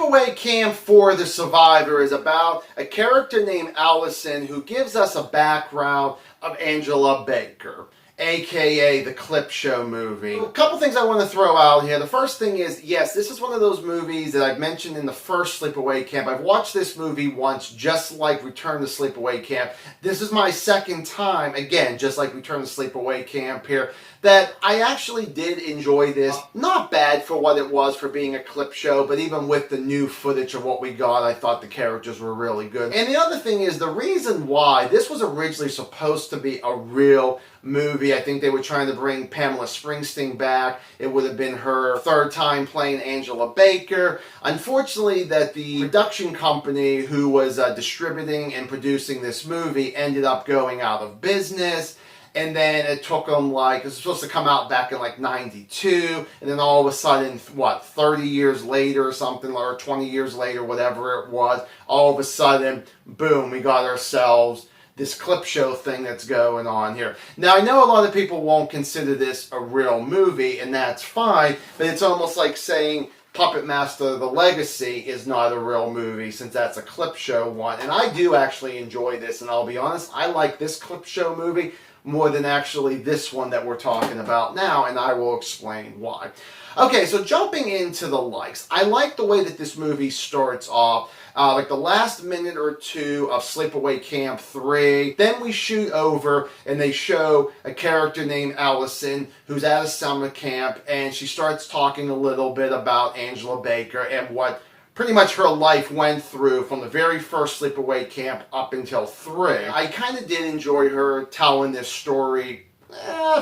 Sleepaway Camp for the Survivor is about a character named Allison who gives us a background of Angela Baker, aka the Clip Show movie. A couple things I want to throw out here. The first thing is, yes, this is one of those movies that I've mentioned in the first Sleepaway Camp. I've watched this movie once, just like Return to Sleepaway Camp. This is my second time, again, just like Return to Sleepaway Camp here, that I actually did enjoy this. Not bad for what it was for being a clip show, but even with the new footage of what we got, I thought the characters were really good. And the other thing is, the reason why this was originally supposed to be a real movie, I think they were trying to bring Pamela Springsteen back. It would have been her third time playing Angela Baker. Unfortunately, that the production company who was distributing and producing this movie ended up going out of business. And then it took them it was supposed to come out back in 92, and then all of a sudden, 30 years later or something, or 20 years later, whatever it was, all of a sudden, boom, we got ourselves this clip show thing that's going on here. Now, I know a lot of people won't consider this a real movie, and that's fine, but it's almost like saying Puppet Master The Legacy is not a real movie, since that's a clip show one. And I do actually enjoy this, and I'll be honest, I like this clip show movie more than actually this one that we're talking about now, and I will explain why. Okay, so jumping into the likes. I like the way that this movie starts off. Like the last minute or two of Sleepaway Camp 3. Then we shoot over and they show a character named Allison who's at a summer camp, and she starts talking a little bit about Angela Baker and what pretty much her life went through from the very first Sleepaway Camp up until 3. I kind of did enjoy her telling this story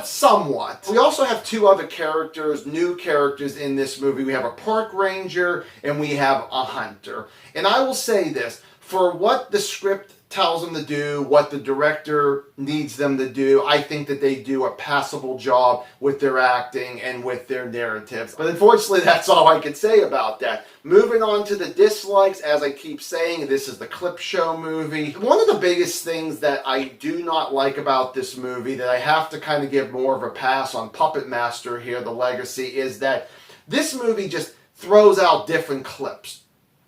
somewhat. We also have two other characters, new characters in this movie. We have a park ranger and we have a hunter. And I will say this, for what the script tells them to do, what the director needs them to do, I think that they do a passable job with their acting and with their narratives. But unfortunately, that's all I can say about that. Moving on to the dislikes, as I keep saying, this is the clip show movie. One of the biggest things that I do not like about this movie, that I have to kind of give more of a pass on Puppet Master here, The Legacy, is that this movie just throws out different clips.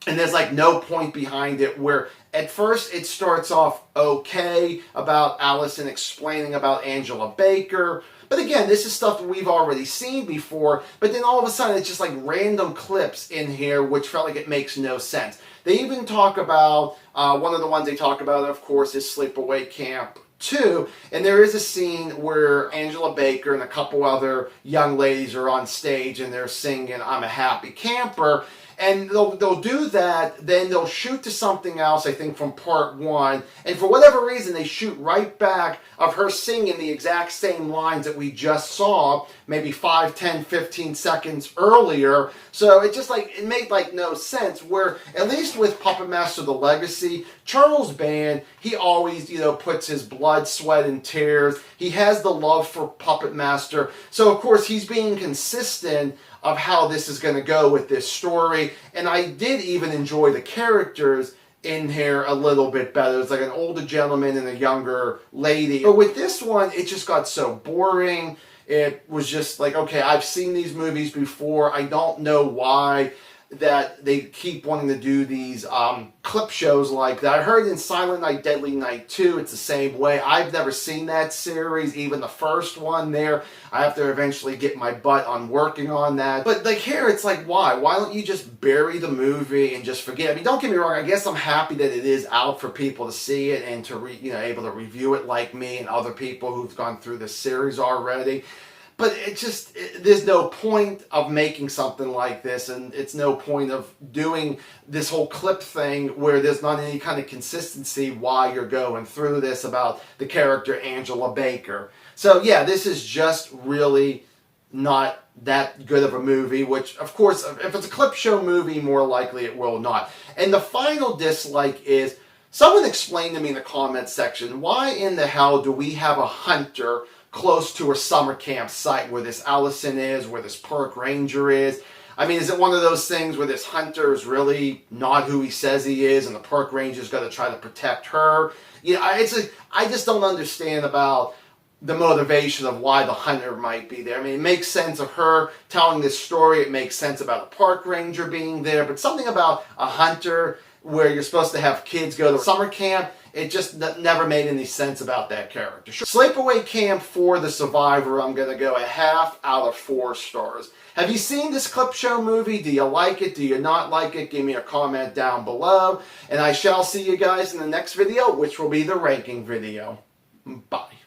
And there's no point behind it, where at first it starts off okay about Allison explaining about Angela Baker. But again, this is stuff that we've already seen before. But then all of a sudden it's just random clips in here which felt like it makes no sense. They even talk about, one of the ones they talk about, of course, is Sleepaway Camp 2, and there is a scene where Angela Baker and a couple other young ladies are on stage and they're singing I'm a Happy Camper. And they'll do that, then they'll shoot to something else, I think from part 1, and for whatever reason they shoot right back of her singing the exact same lines that we just saw, maybe 5, 10, 15 seconds earlier. So it just it made no sense, where at least with Puppet Master The Legacy, Charles Band, he always, puts his blood, sweat, and tears. He has the love for Puppet Master. So of course he's being consistent of how this is going to go with this story. And I did even enjoy the characters in here a little bit better. It's like an older gentleman and a younger lady. But with this one, it just got so boring. It was just okay, I've seen these movies before. I don't know why that they keep wanting to do these clip shows like that. I heard in Silent Night, Deadly Night 2, it's the same way. I've never seen that series, even the first one there. I have to eventually get my butt on working on that. But here, it's why? Why don't you just bury the movie and just forget? I mean, don't get me wrong, I guess I'm happy that it is out for people to see it and to able to review it like me and other people who've gone through the series already. But there's no point of making something like this, and it's no point of doing this whole clip thing where there's not any kind of consistency while you're going through this about the character Angela Baker. So yeah, this is just really not that good of a movie, which of course, if it's a clip show movie, more likely it will not. And the final dislike is, someone explain to me in the comments section, why in the hell do we have a hunter close to a summer camp site where this Allison is, where this park ranger is? I mean, is it one of those things where this hunter is really not who he says he is, and the park ranger's got to try to protect her? I just don't understand about the motivation of why the hunter might be there. I mean, it makes sense of her telling this story. It makes sense about a park ranger being there. But something about a hunter where you're supposed to have kids go to summer camp, it just never made any sense about that character. Sleepaway Camp for the Survivor, I'm going to go a 0.5 out of 4 stars. Have you seen this clip show movie? Do you like it? Do you not like it? Give me a comment down below. And I shall see you guys in the next video, which will be the ranking video. Bye.